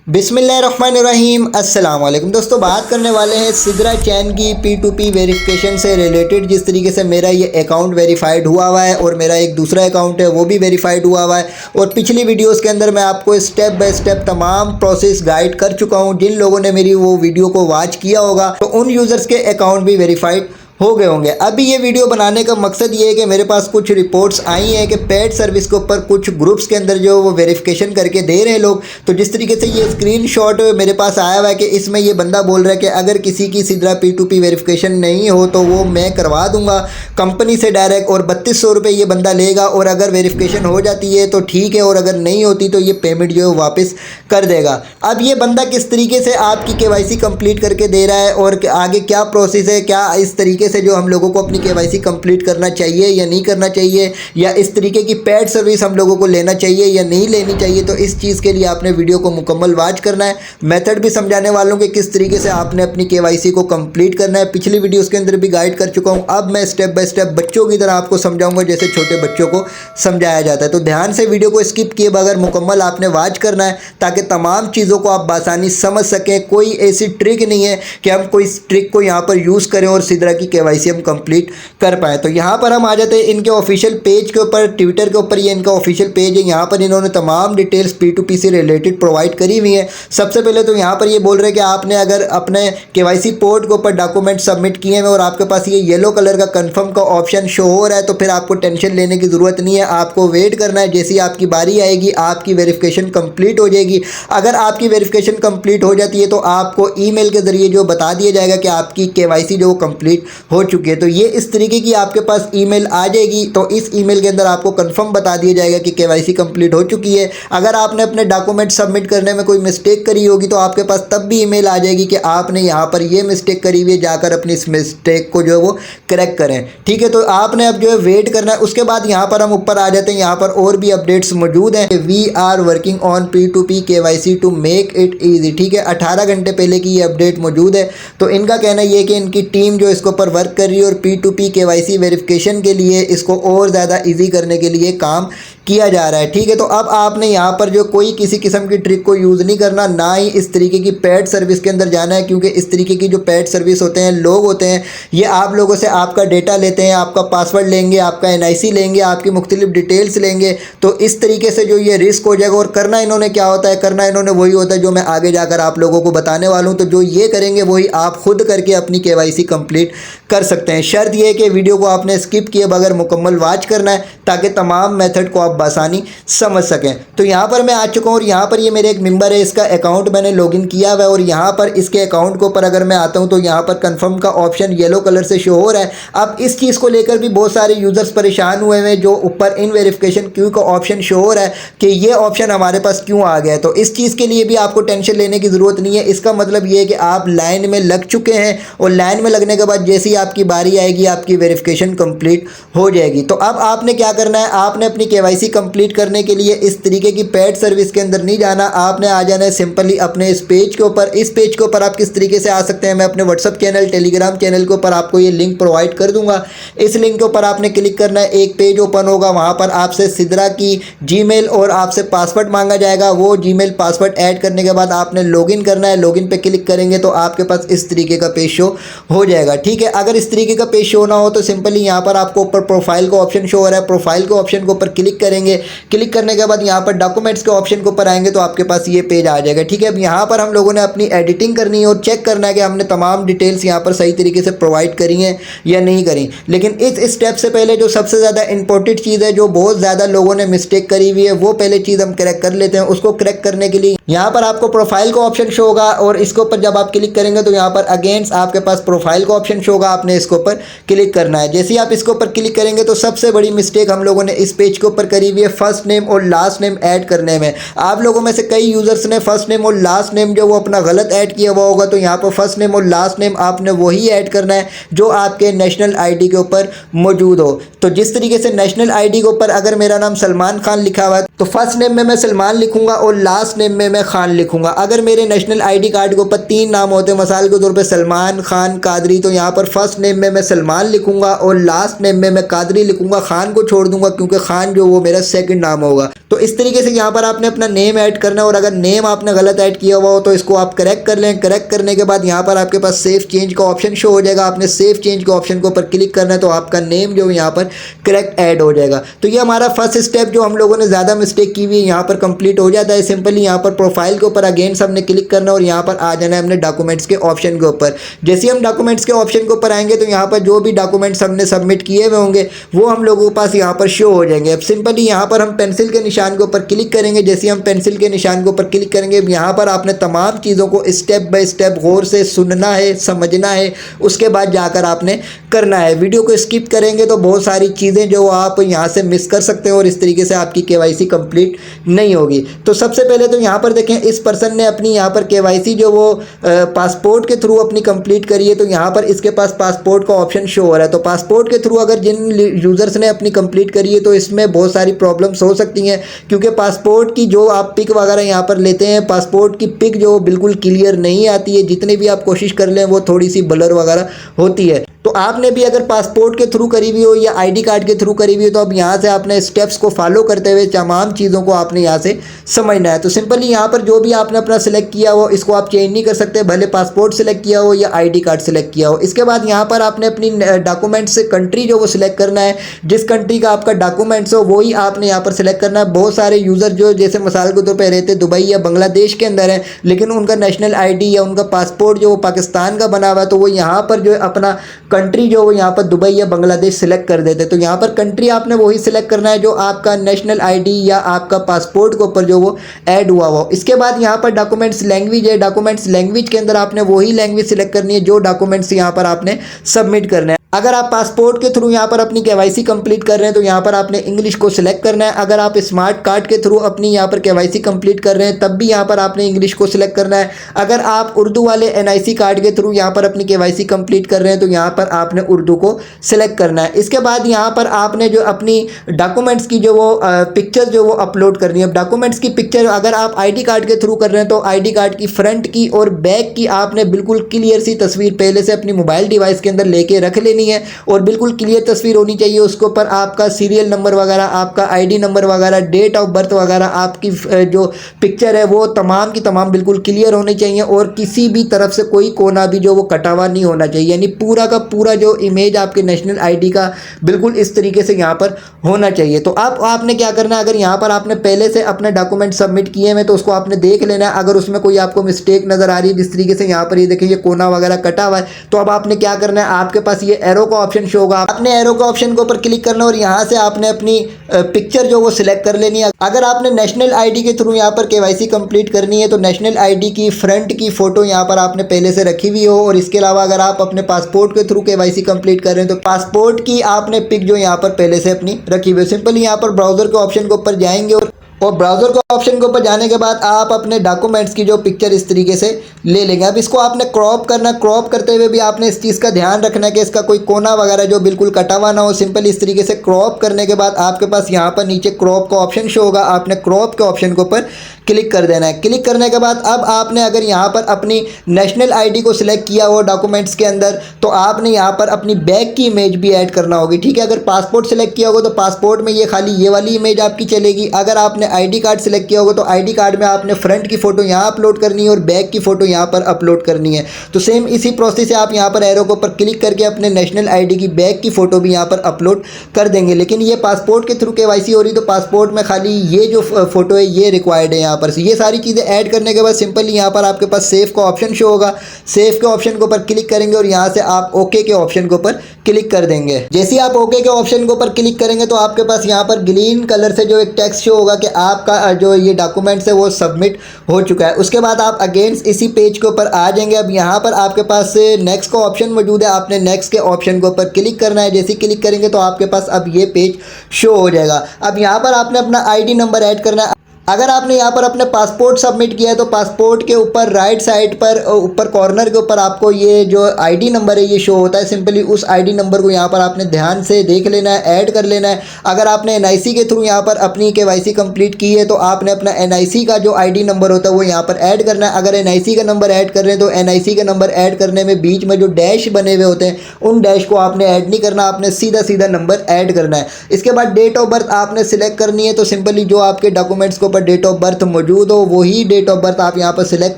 बिस्मिल्लाहिर्रहमानिर्रहीम। अस्सलाम वालेकुम दोस्तों, बात करने वाले हैं सिद्रा चैन की P2P वेरिफिकेशन से रिलेटेड। जिस तरीके से मेरा ये अकाउंट वेरीफाइड हुआ है और मेरा एक दूसरा अकाउंट है वो भी वेरीफाइड हुआ है, और पिछली वीडियोस के अंदर मैं आपको स्टेप बाय स्टेप तमाम प्रोसेस गाइड कर चुका हूँ। जिन लोगों ने मेरी वो वीडियो को वॉच किया होगा तो उन यूज़र्स के अकाउंट भी वेरीफाइड हो गए होंगे। अभी ये वीडियो बनाने का मकसद ये है कि मेरे पास कुछ रिपोर्ट्स आई हैं कि पेड सर्विस के ऊपर कुछ ग्रुप्स के अंदर जो वो वेरिफिकेशन करके दे रहे हैं लोग। तो जिस तरीके से ये स्क्रीनशॉट मेरे पास आया हुआ है कि इसमें ये बंदा बोल रहा है कि अगर किसी की सिद्रा P2P वेरिफिकेशन नहीं हो तो वो मैं करवा दूंगा कंपनी से डायरेक्ट, और 3200 रुपये ये बंदा लेगा, और अगर वेरिफिकेशन हो जाती है तो ठीक है, और अगर नहीं होती तो ये पेमेंट जो है वापस कर देगा। अब ये बंदा किस तरीके से आपकी KYC कंप्लीट करके दे रहा है और आगे क्या प्रोसेस है, क्या इस तरीके से जो हम लोगों को अपनी KYC कंप्लीट करना चाहिए या नहीं करना चाहिए, या इस तरीके की पेड सर्विस हम लोगों को लेना चाहिए या नहीं लेनी चाहिए, तो इस चीज़ के लिए आपने वीडियो को मुकम्मल वॉच करना है। मेथड भी समझाने वालों के किस तरीके से आपने अपनी KYC को कंप्लीट करना है, पिछली वीडियोस के अंदर भी गाइड कर चुका हूँ। अब मैं स्टेप बाय स्टेप बच्चों की तरह आपको समझाऊंगा जैसे छोटे बच्चों को समझाया जाता है। तो ध्यान से वीडियो को स्किप किए बगैर मुकम्मल आपने वॉच करना है ताकि तमाम चीज़ों को आप बासानी समझ सकें। कोई ऐसी ट्रिक नहीं है कि हम कोई ट्रिक को यहाँ पर यूज़ करें और सिद्रा की KYC हम कंप्लीट कर पाए। तो यहाँ पर हम आ जाते हैं इनके ऑफिशियल पेज के ऊपर, ट्विटर के ऊपर ये इनका ऑफिशियल पेज है। यहाँ पर इन्होंने तमाम डिटेल्स P2P से रिलेटेड प्रोवाइड करी हुई है। सबसे पहले तो यहाँ पर ये बोल रहे हैं कि आपने अगर अपने KYC पोर्ट के ऊपर डॉक्यूमेंट सबमिट किए हैं और आपके पास ये येलो कलर का कंफर्म का ऑप्शन शो हो रहा है तो फिर आपको टेंशन लेने की ज़रूरत नहीं है। आपको वेट करना है, जैसी आपकी बारी आएगी आपकी वेरिफिकेशन कंप्लीट हो जाएगी। अगर आपकी वेरिफिकेशन कंप्लीट हो जाती है तो आपको ईमेल के ज़रिए जो बता दिया जाएगा कि आपकी KYC जो कंप्लीट हो चुकी है। तो ये इस तरीके की आपके पास ईमेल आ जाएगी। तो इस ईमेल के अंदर आपको कंफर्म बता दिया जाएगा कि KYC कंप्लीट हो चुकी है। अगर आपने अपने डॉक्यूमेंट सबमिट करने में कोई मिस्टेक करी होगी तो आपके पास तब भी ईमेल आ जाएगी कि आपने यहाँ पर ये मिस्टेक करी हुई है, जाकर अपनी इस मिस्टेक को जो है वो करेक्ट करें। ठीक है, तो आपने अब जो है वेट करना है। उसके बाद यहाँ पर हम ऊपर आ जाते हैं, यहाँ पर और भी अपडेट्स मौजूद हैं। We are working on P2P KYC to make it easy. ठीक है, 18 घंटे पहले की ये अपडेट मौजूद है। तो इनका कहना ये है कि इनकी टीम जो इसके ऊपर वर्क कर रही है और P2P KYC वेरिफिकेशन के लिए इसको और ज़्यादा इजी करने के लिए काम किया जा रहा है। ठीक है, तो अब आपने यहाँ पर जो कोई किसी किस्म की ट्रिक को यूज़ नहीं करना, ना ही इस तरीके की पेड सर्विस के अंदर जाना है, क्योंकि इस तरीके की जो पेड सर्विस होते हैं लोग होते हैं ये आप लोगों से आपका डेटा लेते हैं, आपका पासवर्ड लेंगे, आपका NIC लेंगे, आपकी मुख्तलिफ डिटेल्स लेंगे। तो इस तरीके से जो ये रिस्क हो जाएगा। और करना इन्होंने क्या होता है, करना इन्होंने वही होता है जो मैं आगे जाकर आप लोगों को बताने वाला हूँ। तो जो ये करेंगे वही आप खुद करके अपनी KYC कंप्लीट कर सकते हैं। शर्त यह है कि वीडियो को आपने स्किप किए बगैर मुकम्मल वॉच करना है ताकि तमाम मेथड को आप बासानी समझ सकें। तो यहाँ पर मैं आ चुका हूँ और यहाँ पर ये मेरे एक मेंबर है, इसका अकाउंट मैंने लॉगिन किया हुआ है। और यहाँ पर इसके अकाउंट के ऊपर अगर मैं आता हूँ तो यहाँ पर कंफर्म का ऑप्शन येलो कलर से शो हो रहा है। अब इस चीज़ को लेकर भी बहुत सारे यूज़र्स परेशान हुए हैं जो ऊपर इन वेरिफिकेशन क्यू का ऑप्शन शो हो रहा है कि ये ऑप्शन हमारे पास क्यों आ गया है। तो इस चीज़ के लिए भी आपको टेंशन लेने की ज़रूरत नहीं है। इसका मतलब ये है कि आप लाइन में लग चुके हैं और लाइन में लगने के बाद जैसे ही आपकी बारी आएगी आपकी वेरिफिकेशन कंप्लीट हो जाएगी। तो अब आपने क्या करना है, आपने अपनी KYC कंप्लीट करने के लिए इस तरीके की पेड सर्विस के अंदर नहीं जाना। आपने आ जाना है सिंपली अपने इस पेज के ऊपर। इस पेज के ऊपर आप किस तरीके से आ सकते हैं, मैं अपने WhatsApp चैनल, टेलीग्राम चैनल के ऊपर आपको ये लिंक प्रोवाइड कर दूंगा। इस लिंक के ऊपर आपने क्लिक करना है, एक पेज ओपन होगा, वहाँ पर आपसे सिद्रा की Gmail और आपसे पासवर्ड मांगा जाएगा। वो Gmail पासवर्ड ऐड करने के बाद आपने लॉगिन करना है। लॉगिन पे क्लिक करेंगे तो आपके पास इस तरीके का पेज शो हो जाएगा। ठीक है, अगर इस तरीके का पेज शो ना हो तो सिंपली यहाँ पर आपको ऊपर प्रोफाइल का ऑप्शन शो हो रहा है, प्रोफाइल के ऑप्शन के ऊपर क्लिक करेंगे। क्लिक करने के बाद यहाँ पर डॉक्यूमेंट्स के ऑप्शन के ऊपर आएंगे तो आपके पास ये पेज आ जाएगा। ठीक है, अब यहाँ पर हम लोगों ने अपनी एडिटिंग करनी है और चेक करना है कि हमने तमाम डिटेल्स यहाँ पर सही तरीके से प्रोवाइड करी हैं या नहीं करी। लेकिन इस स्टेप से पहले जो सबसे ज़्यादा इंपॉर्टेंट चीज़ है, जो बहुत ज़्यादा लोगों ने मिस्टेक करी हुई है, वो पहले चीज़ हम क्रैक कर लेते हैं। उसको क्रैक करने के लिए यहाँ पर आपको प्रोफाइल का ऑप्शन शो होगा और इसके ऊपर जब आप क्लिक करेंगे तो यहाँ पर अगेंस्ट आपके पास प्रोफाइल का ऑप्शन शो होगा। आपने इसके ऊपर क्लिक करना है। जैसे ही आप इसके ऊपर क्लिक करेंगे तो सबसे बड़ी मिस्टेक हम लोगों ने इस पेज के ऊपर करी हुई है फर्स्ट नेम और लास्ट नेम ऐड करने में। आप लोगों में से कई यूज़र्स ने फर्स्ट नेम और लास्ट नेम जो वो अपना गलत ऐड किया हुआ होगा। तो यहाँ पर फर्स्ट नेम और लास्ट नेम आपने वही ऐड करना है जो आपके नेशनल ID के ऊपर मौजूद हो। तो जिस तरीके से नेशनल ID के ऊपर अगर मेरा नाम सलमान खान लिखा हुआ है तो फर्स्ट नेम में मैं सलमान लिखूंगा और लास्ट नेम में मैं खान लिखूंगा। अगर मेरे नेशनल आईडी कार्ड के ऊपर 3 नाम होते हैं, मिसाल के तौर पे सलमान, खान, कादरी, तो यहाँ पर फर्स्ट नेम में मैं सलमान लिखूंगा और लास्ट नेम में मैं कादरी लिखूंगा। खान को छोड़ दूंगा क्योंकि खान जो वो मेरा सेकंड नाम होगा। तो इस तरीके से यहाँ पर आपने अपना नेम ऐड करना है और अगर नेम आपने गलत ऐड किया हुआ हो तो इसको आप करेक्ट कर लें। करेक्ट करने के बाद यहाँ पर आपके पास सेव चेंज का ऑप्शन शो हो जाएगा। आपने सेव चेंज के ऑप्शन के ऊपर क्लिक करना है तो आपका नेम जो यहाँ पर करेक्ट ऐड हो जाएगा। तो ये हमारा फर्स्ट स्टेप जो हम लोगों ने ज़्यादा मिस्टेक की हुई है यहाँ पर कंप्लीट हो जाता है। सिंपली यहाँ पर प्रोफाइल के ऊपर अगेन सबने क्लिक करना और यहाँ पर आ जाना है हमने डॉक्यूमेंट्स के ऑप्शन के ऊपर। जैसे हम डॉक्यूमेंट्स के ऑप्शन के ऊपर आएंगे तो यहाँ पर जो भी डॉक्यूमेंट्स हमने सबमिट किए हुए होंगे वो हम लोगों के पास यहाँ पर शो हो जाएंगे। अब सिंपली यहाँ पर हम पेंसिल के निशान के ऊपर क्लिक करेंगे। जैसे हम पेंसिल के निशान के ऊपर क्लिक करेंगे यहाँ पर आपने तमाम चीज़ों को स्टेप बाय स्टेप गौर से सुनना है, समझना है, उसके बाद जाकर आपने करना है। वीडियो को स्किप करेंगे तो बहुत सारी चीज़ें जो आप यहाँ से मिस कर सकते हैं और इस तरीके से आपकी केवाईसी कंप्लीट नहीं होगी। तो सबसे पहले तो यहाँ पर देखें, इस पर्सन ने अपनी यहाँ पर केवाईसी जो वो पासपोर्ट के थ्रू अपनी कंप्लीट करी है। तो यहाँ पर इसके पास पासपोर्ट का ऑप्शन शो हो रहा है। तो पासपोर्ट के थ्रू अगर जिन यूज़र्स ने अपनी कंप्लीट करी है तो इसमें बहुत सारी प्रॉब्लम्स हो सकती हैं क्योंकि पासपोर्ट की जो आप पिक वगैरह यहाँ पर लेते हैं, पासपोर्ट की पिक जो बिल्कुल क्लियर नहीं आती है। जितने भी आप कोशिश कर लें वो थोड़ी सी ब्लर वगैरह होती है। तो आपने भी अगर पासपोर्ट के थ्रू करी हुई हो या आईडी कार्ड के थ्रू करी हुई हो तो अब यहाँ से आपने स्टेप्स को फॉलो करते हुए तमाम चीज़ों को आपने यहाँ से समझना है। तो सिंपली यहाँ पर जो भी आपने अपना सिलेक्ट किया हो इसको आप चेंज नहीं कर सकते, भले पासपोर्ट सिलेक्ट किया हो या आईडी कार्ड सिलेक्ट किया हो। इसके बाद यहाँ पर आपने अपनी डॉक्यूमेंट्स से कंट्री जो वो सिलेक्ट करना है, जिस कंट्री का आपका डॉक्यूमेंट्स हो वही आपने यहाँ पर सिलेक्ट करना है। बहुत सारे यूज़र जो जैसे मिसाल के तौर पर रहते दुबई या बांग्लादेश के अंदर है लेकिन उनका नेशनल आईडी या उनका पासपोर्ट जो वो पाकिस्तान का बना हुआ है तो वो यहाँ पर जो अपना कंट्री जो वो यहाँ पर दुबई या बांग्लादेश सिलेक्ट कर देते। तो यहाँ पर कंट्री आपने वही सिलेक्ट करना है जो आपका नेशनल आईडी या आपका पासपोर्ट के ऊपर जो वो ऐड हुआ हो। इसके बाद यहाँ पर डॉक्यूमेंट्स लैंग्वेज है, डॉक्यूमेंट्स लैंग्वेज के अंदर आपने वही लैंग्वेज सिलेक्ट करनी है जो डॉक्यूमेंट्स यहाँ पर आपने सबमिट करना है। अगर आप पासपोर्ट के थ्रू यहाँ पर अपनी केवाईसी कंप्लीट कर रहे हैं तो यहाँ पर आपने इंग्लिश को सिलेक्ट करना है। अगर आप स्मार्ट कार्ड के थ्रू अपनी यहाँ पर केवाईसी कंप्लीट कर रहे हैं तब भी यहाँ पर आपने इंग्लिश को सिलेक्ट करना है। अगर आप उर्दू वाले एनआईसी कार्ड के थ्रू यहाँ पर अपनी केवाईसी कंप्लीट कर रहे हैं तो यहाँ पर आपने उर्दू को सिलेक्ट करना है। इसके बाद यहाँ पर आपने जो अपनी डॉक्यूमेंट्स की जो वो पिक्चर जो वो अपलोड करनी है। डॉक्यूमेंट्स की पिक्चर अगर आप आई कार्ड के थ्रू कर रहे हैं तो आई कार्ड की फ्रंट की और बैक की आपने बिल्कुल क्लियर सी तस्वीर पहले से अपनी मोबाइल डिवाइस के अंदर लेके रख लेनी है और बिल्कुल क्लियर तस्वीर होनी चाहिए। उसके ऊपर आपका सीरियल नंबर वगैरह, आपका आईडी नंबर वगैरह, डेट ऑफ बर्थ वगैरह, आपकी जो पिक्चर है वो तमाम की तमाम बिल्कुल क्लियर होनी चाहिए और किसी भी तरफ से कोई कोना भी जो वो कटा हुआ नहीं होना चाहिए। यानी पूरा का पूरा जो इमेज आपके नेशनल आईडी का बिल्कुल इस तरीके से यहाँ पर होना चाहिए। तो अब आपने क्या करना है, अगर यहाँ पर आपने पहले से अपने डॉक्यूमेंट सबमिट किए हैं तो उसको आपने देख लेना है। अगर उसमें कोई आपको मिस्टेक नज़र आ रही है, जिस तरीके से यहाँ पर ये देखिए ये कोना वगैरह कटा हुआ है, तो अब आपने क्या करना है, आपके पास ये एरो का ऑप्शन शो होगा। आपने एरो का ऑप्शन के ऊपर क्लिक करना और यहाँ से आपने अपनी पिक्चर जो वो सिलेक्ट कर लेनी है। अगर आपने नेशनल आईडी के थ्रू यहाँ पर केवाईसी कंप्लीट करनी है तो नेशनल आईडी की फ्रंट की फ़ोटो यहाँ पर आपने पहले से रखी हुई हो। और इसके अलावा अगर आप अपने पासपोर्ट के थ्रू केवाईसी कंप्लीट कर रहे हैं तो पासपोर्ट की आपने पिक जो यहाँ पर पहले से अपनी रखी हुई है। सिंपली यहाँ पर ब्राउज़र के ऑप्शन के ऊपर जाएंगे और ब्राउज़र के ऑप्शन के ऊपर जाने के बाद आप अपने डॉक्यूमेंट्स की जो पिक्चर इस तरीके से ले लेंगे। अब इसको आपने क्रॉप करना, क्रॉप करते हुए भी आपने इस चीज़ का ध्यान रखना है कि इसका कोई कोना वगैरह जो बिल्कुल कटा हुआ ना हो। सिंपली इस तरीके से क्रॉप करने के बाद आपके पास यहाँ पर नीचे क्रॉप का ऑप्शन शो होगा। आपने क्रॉप के ऑप्शन के ऊपर क्लिक कर देना है। क्लिक करने के बाद अब आपने अगर यहाँ पर अपनी नेशनल आईडी को सिलेक्ट किया हो डॉक्यूमेंट्स के अंदर तो आपने यहाँ पर अपनी बैक की इमेज भी ऐड करना होगी। ठीक है, अगर पासपोर्ट सिलेक्ट किया होगा तो पासपोर्ट में ये खाली ये वाली इमेज आपकी चलेगी। अगर आपने आईडी कार्ड सिलेक्ट किया होगा तो आईडी कार्ड में आपने फ्रंट की फ़ोटो यहाँ अपलोड करनी है और बैक की फ़ोटो यहाँ पर अपलोड करनी है। तो सेम इसी प्रोसेस से आप यहाँ पर एरो के ऊपर क्लिक करके अपने नेशनल आईडी की बैक की फ़ोटो भी यहाँ पर अपलोड कर देंगे। लेकिन ये पासपोर्ट के थ्रू केवाईसी हो रही तो पासपोर्ट में खाली ये जो फोटो है ये रिक्वायर्ड है। यहाँ पर से ये सारी चीज़ें ऐड करने के बाद सिंपली यहाँ पर आपके पास सेव का ऑप्शन शो होगा। सेव के ऑप्शन के ऊपर क्लिक करेंगे और यहाँ से आप ओके के ऑप्शन के ऊपर क्लिक कर देंगे। जैसे ही आप ओके के ऑप्शन के ऊपर क्लिक करेंगे तो आपके पास यहाँ पर ग्रीन कलर से जो एक टेक्स्ट शो होगा कि आपका जो ये डॉक्यूमेंट्स है वो सबमिट हो चुका है। उसके बाद आप अगेन इसी पेज के ऊपर आ जाएंगे। अब यहाँ पर आपके पास नेक्स्ट का ऑप्शन मौजूद है। आपने नेक्स्ट के ऑप्शन के ऊपर क्लिक करना है। जैसे क्लिक करेंगे तो आपके पास अब ये पेज शो हो जाएगा। अब यहाँ पर आपने अपना आईडी नंबर ऐड करना है। अगर आपने यहाँ पर अपने पासपोर्ट सबमिट किया है तो पासपोर्ट के ऊपर राइट साइड पर ऊपर कॉर्नर के ऊपर आपको ये जो आईडी नंबर है ये शो होता है। सिंपली उस आईडी नंबर को यहाँ पर आपने ध्यान से देख लेना है, ऐड कर लेना है। अगर आपने एनआईसी के थ्रू यहाँ पर अपनी केवाईसी कंप्लीट की है तो आपने अपना एनआईसी का जो आईडी नंबर होता है वो यहाँ पर ऐड करना है। अगर एनआईसी का नंबर ऐड कर रहे हैं तो एनआईसी का नंबर ऐड करने में बीच में जो डैश बने हुए होते हैं उन डैश को आपने ऐड नहीं करना, आपने सीधा सीधा नंबर ऐड करना है। इसके बाद डेट ऑफ बर्थ आपने सिलेक्ट करनी है। तो सिंपली जो आपके डॉक्यूमेंट्स के ऊपर डेट ऑफ बर्थ मौजूद हो वही डेट ऑफ बर्थ आप यहाँ पर सिलेक्ट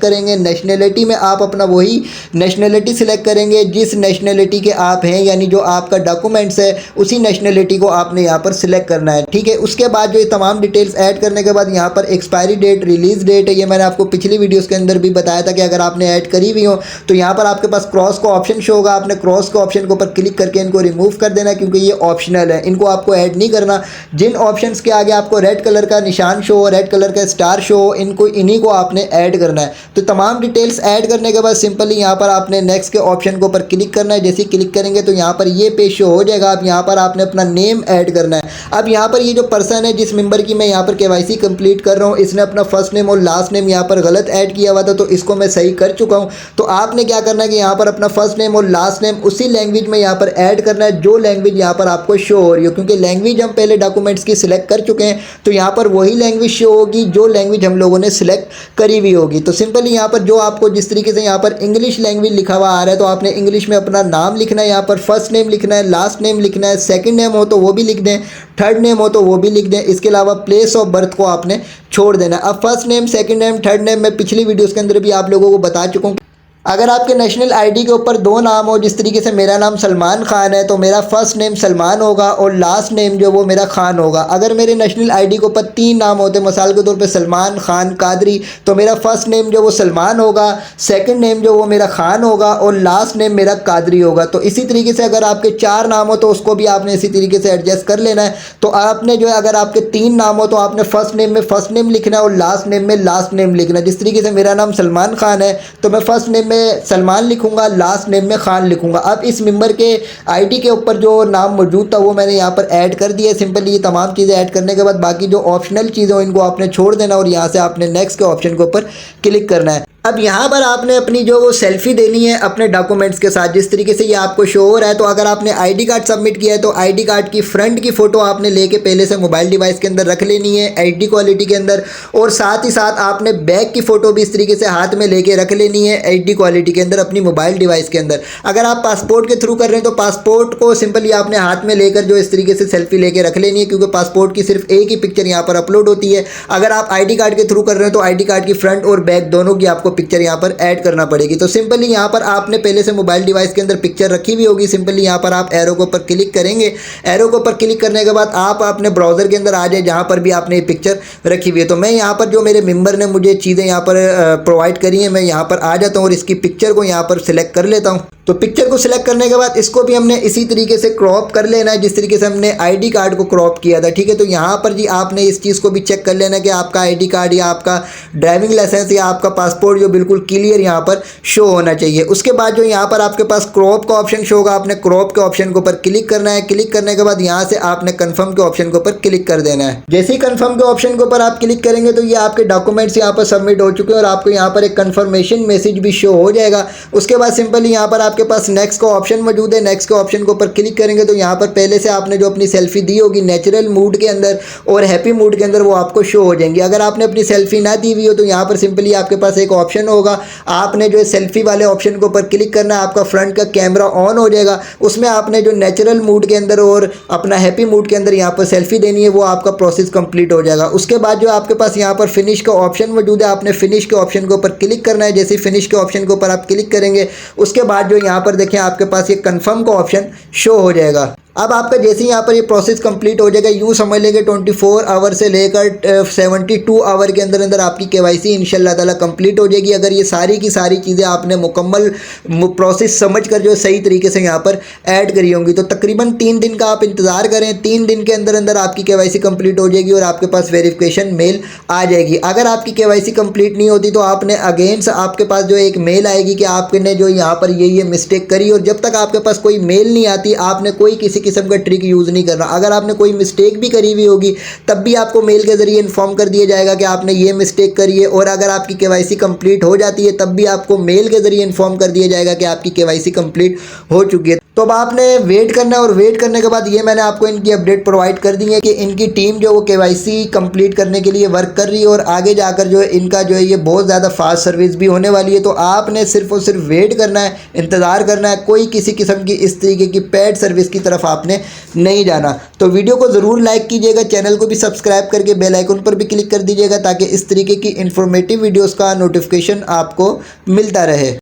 करेंगे। नेशनलिटी में आप अपना वही नेशनलिटी सिलेक्ट करेंगे जिस नेशनलिटी के आप हैं, यानी जो आपका डॉक्यूमेंट्स है उसी नेशनलिटी को आपने यहाँ पर सिलेक्ट करना है, ठीक है। उसके बाद जो ये तमाम डिटेल्स ऐड करने के बाद यहाँ पर एक्सपायरी डेट, रिलीज डेट है, ये मैंने आपको पिछली वीडियोस के अंदर भी बताया था कि अगर आपने ऐड करी हुई हो तो यहाँ पर आपके पास क्रॉस का ऑप्शन शो होगा। आपने क्रॉस के ऑप्शन के ऊपर क्लिक करके इनको रिमूव कर देना है क्योंकि ये ऑप्शनल है, इनको आपको ऐड नहीं करना। जिन ऑप्शंस के आगे आपको रेड कलर का निशान शो हो, रेड कलर का स्टार शो हो, इन्हीं को आपने ऐड करना है। तो तमाम डिटेल्स ऐड करने के बाद सिंपली यहाँ पर आपने नेक्स्ट के ऑप्शन के ऊपर क्लिक करना है। जैसे ही क्लिक करेंगे तो यहाँ पर ये पेज शो हो जाएगा। अब यहाँ पर आपने अपना नेम ऐड करना है। अब यहाँ पर ये जो पर्सन है जिस मेंबर की मैं यहाँ पर केवाईसी कंप्लीट कर रहा हूँ, इसने अपना फर्स्ट नेम और लास्ट नेम यहाँ पर गलत ऐड किया हुआ था, तो इसको मैं सही कर चुका हूँ। तो आपने क्या करना है कि यहाँ पर अपना फर्स्ट नेम और लास्ट नेम उसी लैंग्वेज में यहाँ पर ऐड करना है जो लैंग्वेज यहाँ पर आपको शो हो रही हो, क्योंकि लैंग्वेज हम पहले डॉक्यूमेंट्स की सिलेक्ट कर चुके हैं तो यहाँ पर वही लैंग्वेज शो होगी जो लैंग्वेज हम लोगों ने सिलेक्ट करी हुई होगी। तो सिंपली यहाँ पर जो आपको जिस तरीके से यहाँ पर इंग्लिश लैंग्वेज लिखा हुआ आ रहा है तो आपने इंग्लिश में अपना नाम लिखना है, यहाँ पर फर्स्ट नेम लिखना है, लास्ट नेम लिखना है, सेकंड नेम हो तो वो भी लिख दें, थर्ड नेम हो तो वो भी लिख दें। इसके अलावा प्लेस ऑफ बर्थ को आपने छोड़ देना। अब first name, second name, third name मैं पिछली वीडियोस के अंदर भी आप लोगों को बता चुका हूँ। अगर आपके नेशनल आईडी के ऊपर दो नाम हो, जिस तरीके से मेरा नाम सलमान खान है तो मेरा फर्स्ट नेम सलमान होगा और लास्ट नेम जो वो मेरा खान होगा। अगर मेरे नेशनल आईडी के ऊपर तीन नाम होते, मिसाल के तौर पे सलमान खान कादरी, तो मेरा फर्स्ट नेम जो वो सलमान होगा, सेकंड नेम जो वो मेरा खान होगा और लास्ट नेम मेरा कादरी होगा। तो इसी तरीके से अगर आपके चार नाम हो तो उसको भी आपने इसी तरीके से एडजस्ट कर लेना है। तो आपने जो है अगर आपके तीन नाम हो तो आपने फर्स्ट नेम में फर्स्ट नेम लिखना है और लास्ट नेम में लास्ट नेम लिखना है। जिस तरीके से मेरा नाम सलमान खान है तो मैं फर्स्ट नेम में सलमान लिखूंगा, लास्ट नेम में खान लिखूंगा। अब इस मेंबर के आईडी के ऊपर जो नाम मौजूद था वो मैंने यहाँ पर ऐड कर दिया। सिंपली ये तमाम चीज़ें ऐड करने के बाद बाकी जो ऑप्शनल चीज़ें हो इनको आपने छोड़ देना और यहाँ से आपने नेक्स्ट के ऑप्शन के ऊपर क्लिक करना है। अब यहाँ पर आपने अपनी जो वो सेल्फी देनी है अपने डॉक्यूमेंट्स के साथ, जिस तरीके से ये आपको शो हो रहा है। तो अगर आपने आईडी कार्ड सबमिट किया है तो आईडी कार्ड की फ्रंट की फ़ोटो आपने लेके पहले से मोबाइल डिवाइस के अंदर रख लेनी है एचडी क्वालिटी के अंदर, और साथ ही साथ आपने बैक की फ़ोटो भी इस तरीके से हाथ में लेके रख लेनी है एचडी क्वालिटी के अंदर अपनी मोबाइल डिवाइस के अंदर। अगर आप पासपोर्ट के थ्रू कर रहे हैं तो पासपोर्ट को सिंपली आपने हाथ में लेकर जो इस तरीके से सेल्फी लेके रख लेनी है, क्योंकि पासपोर्ट की सिर्फ एक ही पिक्चर यहाँ पर अपलोड होती है। अगर आप आईडी कार्ड के थ्रू कर रहे हैं तो आईडी कार्ड की फ्रंट और बैक दोनों की आपको पिक्चर यहाँ पर ऐड करना पड़ेगी। तो सिंपली यहाँ पर आपने पहले से मोबाइल डिवाइस के अंदर पिक्चर रखी हुई होगी। सिंपली यहाँ पर आप एरो के ऊपर क्लिक करेंगे। एरो के ऊपर क्लिक करने के बाद आप अपने ब्राउजर के अंदर आ जाए जहाँ पर भी आपने ये पिक्चर रखी हुई है। तो मैं यहाँ पर जो मेरे मेंबर ने मुझे चीज़ें यहाँ पर प्रोवाइड करी हैं मैं यहाँ पर आ जाता हूँ और इसकी पिक्चर को यहाँ पर सिलेक्ट कर लेता हूँ। तो पिक्चर को सिलेक्ट करने के बाद इसको भी हमने इसी तरीके से क्रॉप कर लेना है जिस तरीके से हमने आईडी कार्ड को क्रॉप किया था, ठीक है। तो यहाँ पर जी आपने इस चीज़ को भी चेक कर लेना कि आपका आईडी कार्ड या आपका ड्राइविंग लाइसेंस या आपका पासपोर्ट जो बिल्कुल क्लियर यहाँ पर शो होना चाहिए। उसके बाद जो यहाँ पर आपके पास क्रॉप का ऑप्शन शो होगा, आपने क्रॉप के ऑप्शन के ऊपर क्लिक करना है। क्लिक करने के बाद यहाँ से आपने कन्फर्म के ऑप्शन के ऊपर क्लिक कर देना है। जैसे ही कन्फर्म के ऑप्शन के ऊपर आप क्लिक करेंगे तो ये आपके डॉक्यूमेंट्स यहाँ पर सबमिट हो चुके हैं और आपको यहाँ पर एक कन्फर्मेशन मैसेज भी शो हो जाएगा। उसके बाद सिंपली यहाँ पर आपके पास नेक्स्ट का ऑप्शन मौजूद है। नेक्स्ट के ऑप्शन के ऊपर क्लिक करेंगे तो यहाँ पर पहले से आपने जो अपनी सेल्फी दी होगी नेचुरल मूड के अंदर और हैप्पी मूड के अंदर वो आपको शो हो जाएंगी। अगर आपने अपनी सेल्फी ना दी हुई हो तो यहाँ पर सिंपली आपके पास एक ऑप्शन होगा, आपने जो सेल्फी वाले ऑप्शन के ऊपर क्लिक करना है। आपका फ्रंट का कैमरा ऑन हो जाएगा, उसमें आपने जो नेचुरल मूड के अंदर और अपना हैप्पी मूड के अंदर यहाँ पर सेल्फी देनी है, वो आपका प्रोसेस कंप्लीट हो जाएगा। उसके बाद जो आपके पास यहाँ पर फिनिश का ऑप्शन मौजूद है, आपने फिनिश के ऑप्शन के ऊपर क्लिक करना है। जैसे फिनिश के ऑप्शन के ऊपर आप क्लिक करेंगे उसके बाद जो यहाँ पर देखें आपके पास ये कंफर्म का ऑप्शन शो हो जाएगा। अब आपका जैसे ही यहाँ पर ये प्रोसेस कंप्लीट हो जाएगा, यूँ समझ लेंगे 24 आवर से लेकर 72 आवर के अंदर अंदर आपकी केवाईसी इंशाल्लाह ताला कंप्लीट हो जाएगी। अगर ये सारी की सारी चीज़ें आपने मुकम्मल प्रोसेस समझ कर जो सही तरीके से यहाँ पर ऐड करी होंगी तो तकरीबन 3 दिन का आप इंतज़ार करें। 3 दिन के अंदर अंदर आपकी केवाईसी कंप्लीट हो जाएगी और आपके पास वेरिफिकेशन मेल आ जाएगी। अगर आपकी केवाईसी कंप्लीट नहीं होती तो आपने अगेंस्ट आपके पास जो एक मेल आएगी कि आपने जो यहाँ पर ये मिस्टेक करी, और जब तक आपके पास कोई मेल नहीं आती आपने कोई किसी किसी किस्म का ट्रिक यूज़ नहीं करना। अगर आपने कोई मिस्टेक भी करी हुई होगी तब भी आपको मेल के ज़रिए इन्फॉर्म कर दिया जाएगा कि आपने ये मिस्टेक करी है, और अगर आपकी केवाईसी कंप्लीट हो जाती है तब भी आपको मेल के ज़रिए इन्फॉर्म कर दिया जाएगा कि आपकी केवाईसी कंप्लीट हो चुकी है। तो अब आपने वेट करना है, और वेट करने के बाद ये मैंने आपको इनकी अपडेट प्रोवाइड कर दी है कि इनकी टीम जो वो केवाईसी कंप्लीट करने के लिए वर्क कर रही है, और आगे जाकर जो है इनका जो है ये बहुत ज़्यादा फास्ट सर्विस भी होने वाली है। तो आपने सिर्फ और सिर्फ वेट करना है, इंतज़ार करना है, कोई किसी किस्म की इस तरीके की पेड सर्विस की तरफ आपने नहीं जाना। तो वीडियो को ज़रूर लाइक कीजिएगा, चैनल को भी सब्सक्राइब करके बेल आइकन पर भी क्लिक कर दीजिएगा ताकि इस तरीके की इन्फॉर्मेटिव वीडियोज़ का नोटिफिकेशन आपको मिलता रहे।